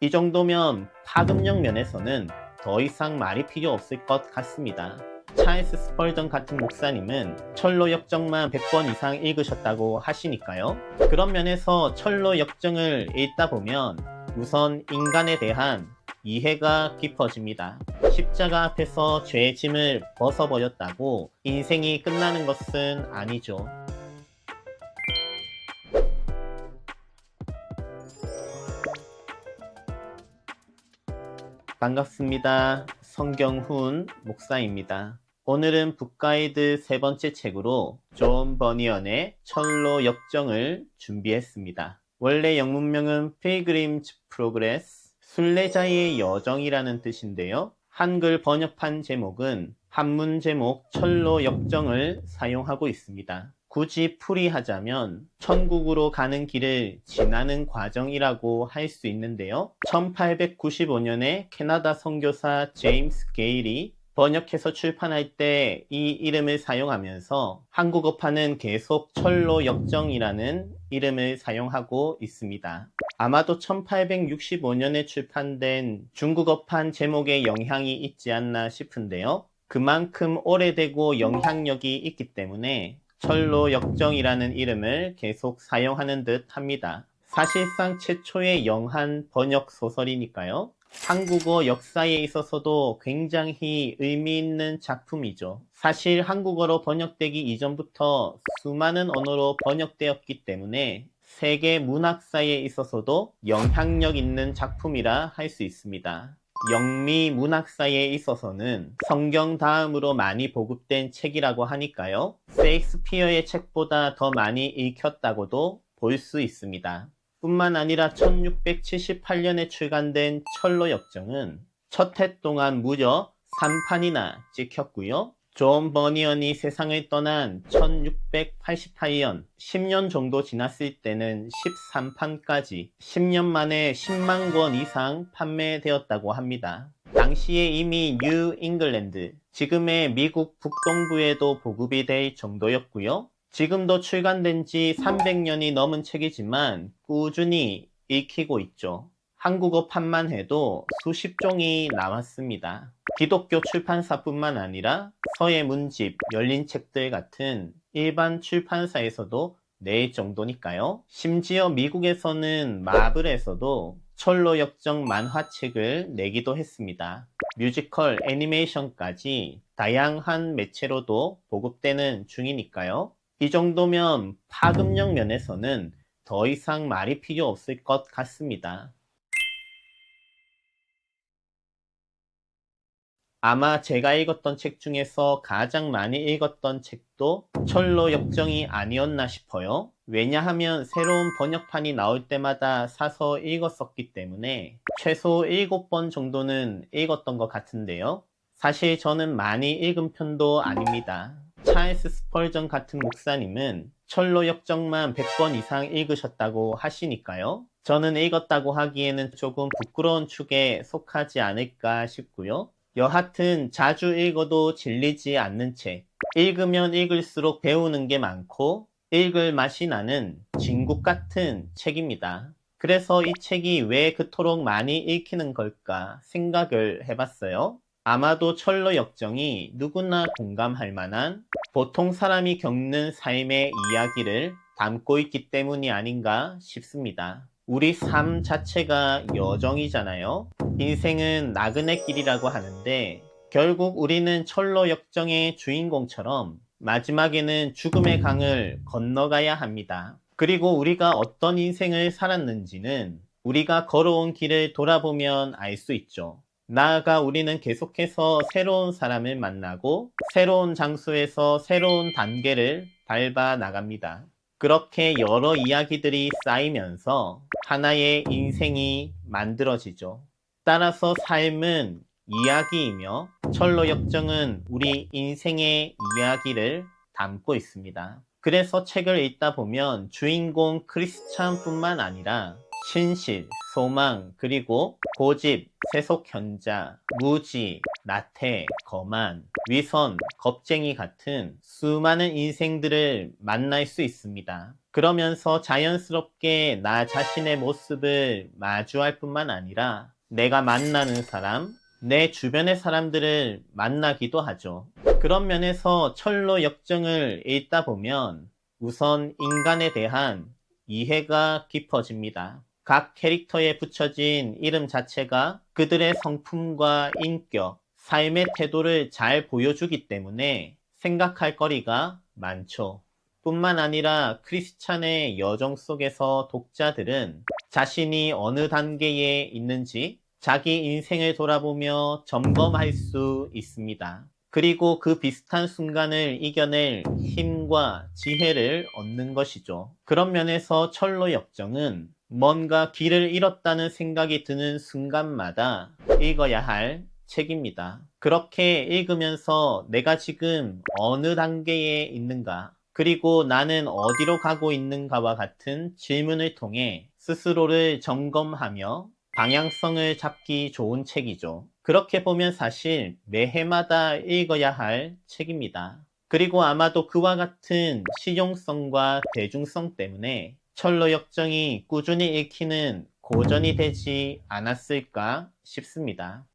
이 정도면 파급력 면에서는 더 이상 말이 필요 없을 것 같습니다. 찰스 스펄전 같은 목사님은 철로 역정만 100번 이상 읽으셨다고 하시니까요. 그런 면에서 철로 역정을 읽다 보면 우선 인간에 대한 이해가 깊어집니다. 십자가 앞에서 죄의 짐을 벗어버렸다고 인생이 끝나는 것은 아니죠. 반갑습니다. 성경훈 목사입니다. 오늘은 북가이드 세 번째 책으로 존 버니언의 철로 역정을 준비했습니다. 원래 영문명은 Pilgrim's Progress, 순례자의 여정이라는 뜻인데요. 한글 번역판 제목은 한문 제목 철로 역정을 사용하고 있습니다. 굳이 풀이하자면 천국으로 가는 길을 지나는 과정이라고 할 수 있는데요. 1895년에 캐나다 선교사 제임스 게일이 번역해서 출판할 때 이 이름을 사용하면서 한국어판은 계속 철로 역정이라는 이름을 사용하고 있습니다. 아마도 1865년에 출판된 중국어판 제목에 영향이 있지 않나 싶은데요. 그만큼 오래되고 영향력이 있기 때문에 철로 역정이라는 이름을 계속 사용하는 듯 합니다. 사실상 최초의 영한 번역 소설이니까요. 한국어 역사에 있어서도 굉장히 의미 있는 작품이죠. 사실 한국어로 번역되기 이전부터 수많은 언어로 번역되었기 때문에 세계 문학사에 있어서도 영향력 있는 작품이라 할 수 있습니다. 영미 문학사에 있어서는 성경 다음으로 많이 보급된 책이라고 하니까요. 셰익스피어의 책보다 더 많이 읽혔다고도 볼 수 있습니다. 뿐만 아니라 1678년에 출간된 철로 역정은 첫 해 동안 무려 3판이나 찍혔고요. 존 버니언이 세상을 떠난 1688년, 10년 정도 지났을 때는 13판까지 10년 만에 10만 권 이상 판매되었다고 합니다. 당시에 이미 뉴 잉글랜드, 지금의 미국 북동부에도 보급이 될 정도였고요. 지금도 출간된 지 300년이 넘은 책이지만 꾸준히 읽히고 있죠. 한국어판만 해도 수십 종이 나왔습니다. 기독교 출판사뿐만 아니라 서예문집, 열린책들 같은 일반 출판사에서도 낼 정도니까요. 심지어 미국에서는 마블에서도 철로 역정 만화책을 내기도 했습니다. 뮤지컬, 애니메이션까지 다양한 매체로도 보급되는 중이니까요. 이 정도면 파급력 면에서는 더 이상 말이 필요 없을 것 같습니다. 아마 제가 읽었던 책 중에서 가장 많이 읽었던 책도 철로 역정이 아니었나 싶어요. 왜냐하면 새로운 번역판이 나올 때마다 사서 읽었었기 때문에 최소 7번 정도는 읽었던 것 같은데요. 사실 저는 많이 읽은 편도 아닙니다. 찰스 스펄전 같은 목사님은 철로 역정만 100번 이상 읽으셨다고 하시니까요. 저는 읽었다고 하기에는 조금 부끄러운 축에 속하지 않을까 싶고요. 여하튼 자주 읽어도 질리지 않는 책, 읽으면 읽을수록 배우는 게 많고 읽을 맛이 나는 진국 같은 책입니다. 그래서 이 책이 왜 그토록 많이 읽히는 걸까 생각을 해봤어요. 아마도 철로 역정이 누구나 공감할 만한 보통 사람이 겪는 삶의 이야기를 담고 있기 때문이 아닌가 싶습니다. 우리 삶 자체가 여정이잖아요. 인생은 나그네 길이라고 하는데 결국 우리는 철로 역정의 주인공처럼 마지막에는 죽음의 강을 건너가야 합니다. 그리고 우리가 어떤 인생을 살았는지는 우리가 걸어온 길을 돌아보면 알 수 있죠. 나아가 우리는 계속해서 새로운 사람을 만나고 새로운 장소에서 새로운 단계를 밟아 나갑니다. 그렇게 여러 이야기들이 쌓이면서 하나의 인생이 만들어지죠. 따라서 삶은 이야기이며 철로 역정은 우리 인생의 이야기를 담고 있습니다. 그래서 책을 읽다 보면 주인공 크리스찬뿐만 아니라 신실, 소망, 그리고 고집, 세속현자, 무지, 나태, 거만, 위선, 겁쟁이 같은 수많은 인생들을 만날 수 있습니다. 그러면서 자연스럽게 나 자신의 모습을 마주할 뿐만 아니라 내가 만나는 사람, 내 주변의 사람들을 만나기도 하죠. 그런 면에서 철로 역정을 읽다 보면 우선 인간에 대한 이해가 깊어집니다. 각 캐릭터에 붙여진 이름 자체가 그들의 성품과 인격, 삶의 태도를 잘 보여주기 때문에 생각할 거리가 많죠. 뿐만 아니라 크리스찬의 여정 속에서 독자들은 자신이 어느 단계에 있는지 자기 인생을 돌아보며 점검할 수 있습니다. 그리고 그 비슷한 순간을 이겨낼 힘과 지혜를 얻는 것이죠. 그런 면에서 철로 역정은 뭔가 길을 잃었다는 생각이 드는 순간마다 읽어야 할 책입니다. 그렇게 읽으면서 내가 지금 어느 단계에 있는가, 그리고 나는 어디로 가고 있는가와 같은 질문을 통해 스스로를 점검하며 방향성을 잡기 좋은 책이죠. 그렇게 보면 사실 매해마다 읽어야 할 책입니다. 그리고 아마도 그와 같은 실용성과 대중성 때문에 철로 역정이 꾸준히 읽히는 고전이 되지 않았을까 싶습니다.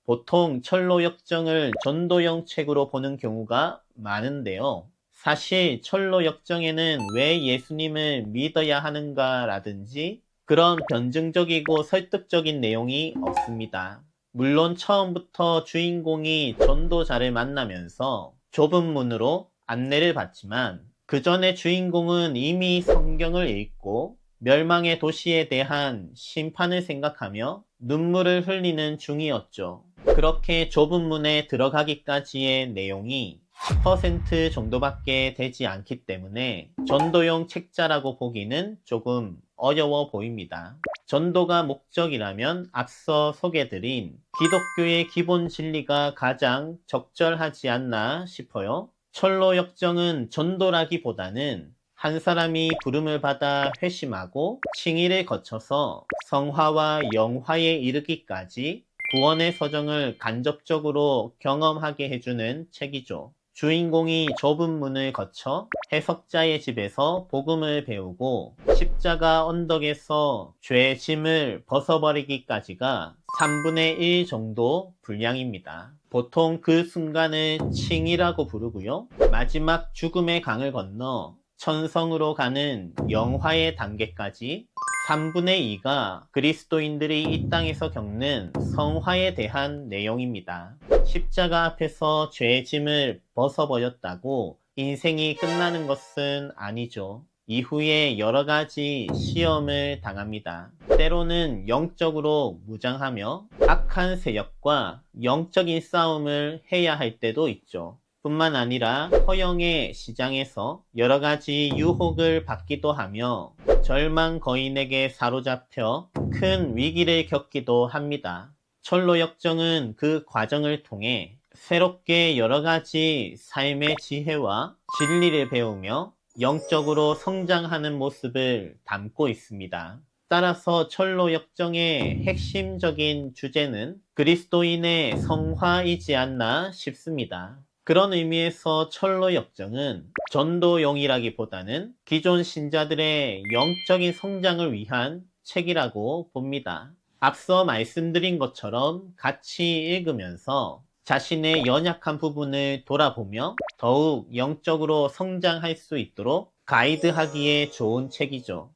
보통 철로 역정을 전도형 책으로 보는 경우가 많은데요. 사실 철로 역정에는 왜 예수님을 믿어야 하는가 라든지 그런 변증적이고 설득적인 내용이 없습니다. 물론 처음부터 주인공이 전도자를 만나면서 좁은 문으로 안내를 받지만 그 전에 주인공은 이미 성경을 읽고 멸망의 도시에 대한 심판을 생각하며 눈물을 흘리는 중이었죠. 그렇게 좁은 문에 들어가기까지의 내용이 10% 정도밖에 되지 않기 때문에 전도용 책자라고 보기는 조금 어려워 보입니다. 전도가 목적이라면 앞서 소개드린 기독교의 기본 진리가 가장 적절하지 않나 싶어요. 철로 역정은 전도라기보다는 한 사람이 부름을 받아 회심하고 칭의를 거쳐서 성화와 영화에 이르기까지 구원의 서정을 간접적으로 경험하게 해주는 책이죠. 주인공이 좁은 문을 거쳐 해석자의 집에서 복음을 배우고 십자가 언덕에서 죄의 짐을 벗어버리기까지가 3분의 1 정도 분량입니다. 보통 그 순간을 칭이라고 부르고요. 마지막 죽음의 강을 건너 천성으로 가는 영화의 단계까지 3분의 2가 그리스도인들이 이 땅에서 겪는 성화에 대한 내용입니다. 십자가 앞에서 죄의 짐을 벗어버렸다고 인생이 끝나는 것은 아니죠. 이후에 여러 가지 시험을 당합니다. 때로는 영적으로 무장하며 악한 세력과 영적인 싸움을 해야 할 때도 있죠. 뿐만 아니라 허영의 시장에서 여러 가지 유혹을 받기도 하며 절망 거인에게 사로잡혀 큰 위기를 겪기도 합니다. 철로 역정은 그 과정을 통해 새롭게 여러 가지 삶의 지혜와 진리를 배우며 영적으로 성장하는 모습을 담고 있습니다. 따라서 철로 역정의 핵심적인 주제는 그리스도인의 성화이지 않나 싶습니다. 그런 의미에서 철로 역정은 전도용이라기보다는 기존 신자들의 영적인 성장을 위한 책이라고 봅니다. 앞서 말씀드린 것처럼 같이 읽으면서 자신의 연약한 부분을 돌아보며 더욱 영적으로 성장할 수 있도록 가이드하기에 좋은 책이죠.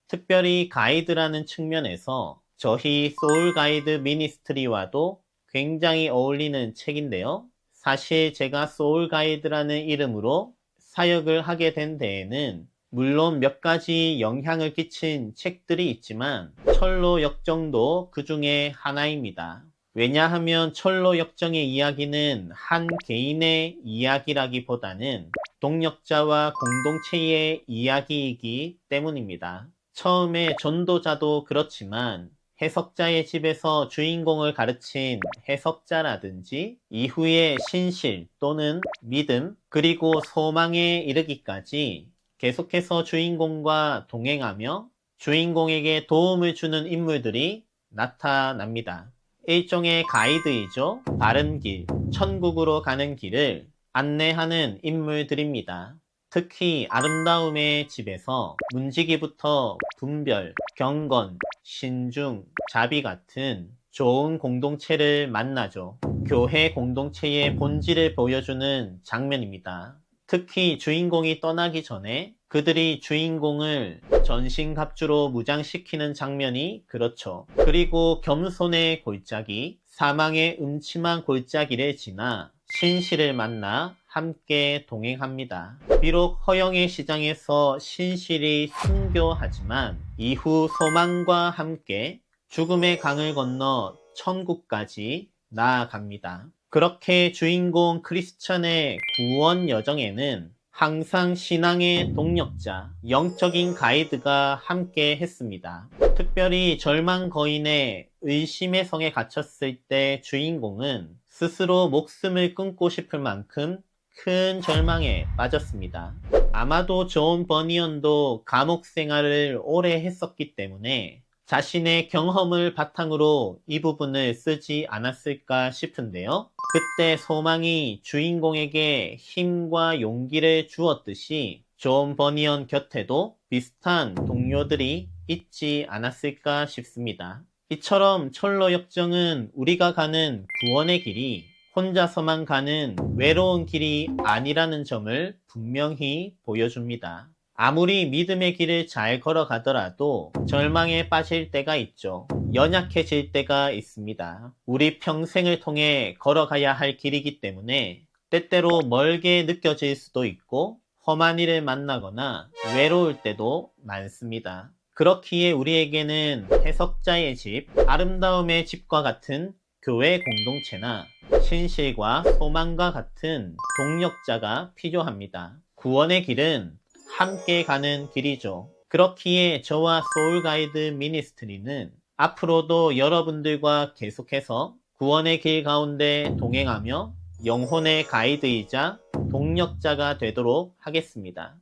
특별히 가이드라는 측면에서 저희 소울 가이드 미니스트리와도 굉장히 어울리는 책인데요. 사실 제가 소울 가이드라는 이름으로 사역을 하게 된 데에는 물론 몇 가지 영향을 끼친 책들이 있지만 철로 역정도 그 중에 하나입니다. 왜냐하면 철로 역정의 이야기는 한 개인의 이야기라기보다는 동역자와 공동체의 이야기이기 때문입니다. 처음에 전도자도 그렇지만 해석자의 집에서 주인공을 가르친 해석자라든지 이후에 신실 또는 믿음 그리고 소망에 이르기까지 계속해서 주인공과 동행하며 주인공에게 도움을 주는 인물들이 나타납니다. 일종의 가이드이죠. 바른 길, 천국으로 가는 길을 안내하는 인물들입니다. 특히 아름다움의 집에서 문지기부터 분별, 경건, 신중, 자비 같은 좋은 공동체를 만나죠. 교회 공동체의 본질을 보여주는 장면입니다. 특히 주인공이 떠나기 전에 그들이 주인공을 전신갑주로 무장시키는 장면이 그렇죠. 그리고 겸손의 골짜기, 사망의 음침한 골짜기를 지나 신실을 만나 함께 동행합니다. 비록 허영의 시장에서 신실이 순교하지만 이후 소망과 함께 죽음의 강을 건너 천국까지 나아갑니다. 그렇게 주인공 크리스천의 구원 여정에는 항상 신앙의 동력자, 영적인 가이드가 함께 했습니다. 특별히 절망 거인의 의심의 성에 갇혔을 때 주인공은 스스로 목숨을 끊고 싶을 만큼 큰 절망에 빠졌습니다. 아마도 존 버니언도 감옥 생활을 오래 했었기 때문에 자신의 경험을 바탕으로 이 부분을 쓰지 않았을까 싶은데요. 그때 소망이 주인공에게 힘과 용기를 주었듯이 존 버니언 곁에도 비슷한 동료들이 있지 않았을까 싶습니다. 이처럼 철로 역정은 우리가 가는 구원의 길이 혼자서만 가는 외로운 길이 아니라는 점을 분명히 보여줍니다. 아무리 믿음의 길을 잘 걸어가더라도 절망에 빠질 때가 있죠. 연약해질 때가 있습니다. 우리 평생을 통해 걸어가야 할 길이기 때문에 때때로 멀게 느껴질 수도 있고 험한 일을 만나거나 외로울 때도 많습니다. 그렇기에 우리에게는 해석자의 집, 아름다움의 집과 같은 교회 공동체나 신실과 소망과 같은 동력자가 필요합니다. 구원의 길은 함께 가는 길이죠. 그렇기에 저와 소울가이드 미니스트리는 앞으로도 여러분들과 계속해서 구원의 길 가운데 동행하며 영혼의 가이드이자 동력자가 되도록 하겠습니다.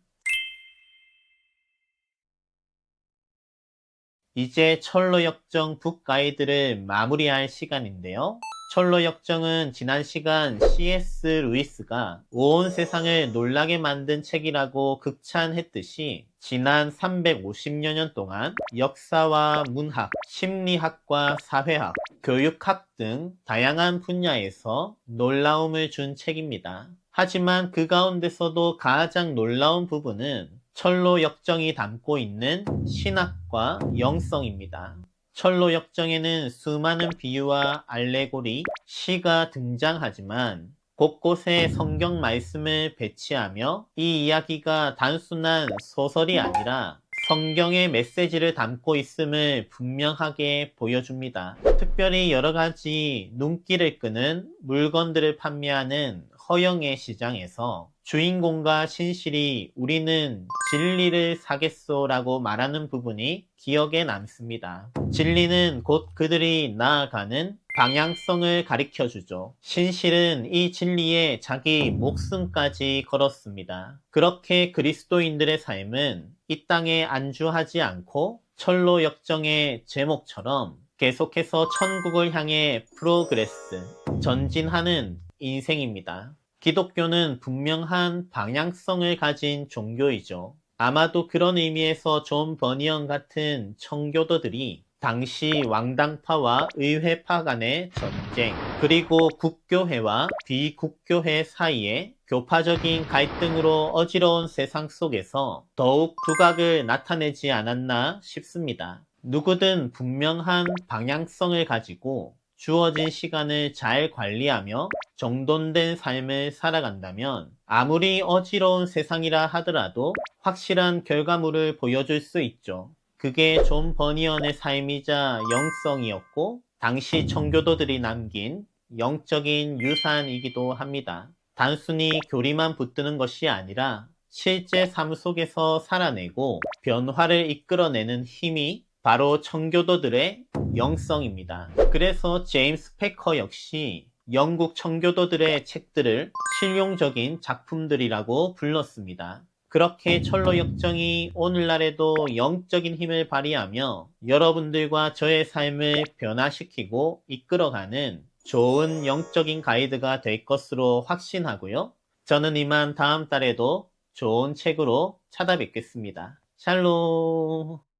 이제 철로 역정 북 가이드를 마무리할 시간인데요. 철로 역정은 지난 시간 C.S. 루이스가 온 세상을 놀라게 만든 책이라고 극찬했듯이 지난 350여 년 동안 역사와 문학, 심리학과 사회학, 교육학 등 다양한 분야에서 놀라움을 준 책입니다. 하지만 그 가운데서도 가장 놀라운 부분은 철로 역정이 담고 있는 신학과 영성입니다. 철로 역정에는 수많은 비유와 알레고리, 시가 등장하지만 곳곳에 성경 말씀을 배치하며 이 이야기가 단순한 소설이 아니라 성경의 메시지를 담고 있음을 분명하게 보여줍니다. 특별히 여러 가지 눈길을 끄는 물건들을 판매하는 허영의 시장에서 주인공과 신실이 우리는 진리를 사겠소 라고 말하는 부분이 기억에 남습니다. 진리는 곧 그들이 나아가는 방향성을 가리켜 주죠. 신실은 이 진리에 자기 목숨까지 걸었습니다. 그렇게 그리스도인들의 삶은 이 땅에 안주하지 않고 철로 역정의 제목처럼 계속해서 천국을 향해 프로그레스, 전진하는 인생입니다. 기독교는 분명한 방향성을 가진 종교이죠. 아마도 그런 의미에서 존 버니언 같은 청교도들이 당시 왕당파와 의회파 간의 전쟁, 그리고 국교회와 비국교회 사이에 교파적인 갈등으로 어지러운 세상 속에서 더욱 두각을 나타내지 않았나 싶습니다. 누구든 분명한 방향성을 가지고 주어진 시간을 잘 관리하며 정돈된 삶을 살아간다면 아무리 어지러운 세상이라 하더라도 확실한 결과물을 보여줄 수 있죠. 그게 존 버니언의 삶이자 영성이었고 당시 청교도들이 남긴 영적인 유산이기도 합니다. 단순히 교리만 붙드는 것이 아니라 실제 삶 속에서 살아내고 변화를 이끌어내는 힘이 바로 청교도들의 영성입니다. 그래서 제임스 패커 역시 영국 청교도들의 책들을 실용적인 작품들이라고 불렀습니다. 그렇게 철로 역정이 오늘날에도 영적인 힘을 발휘하며 여러분들과 저의 삶을 변화시키고 이끌어가는 좋은 영적인 가이드가 될 것으로 확신하고요. 저는 이만 다음 달에도 좋은 책으로 찾아뵙겠습니다. 샬롬.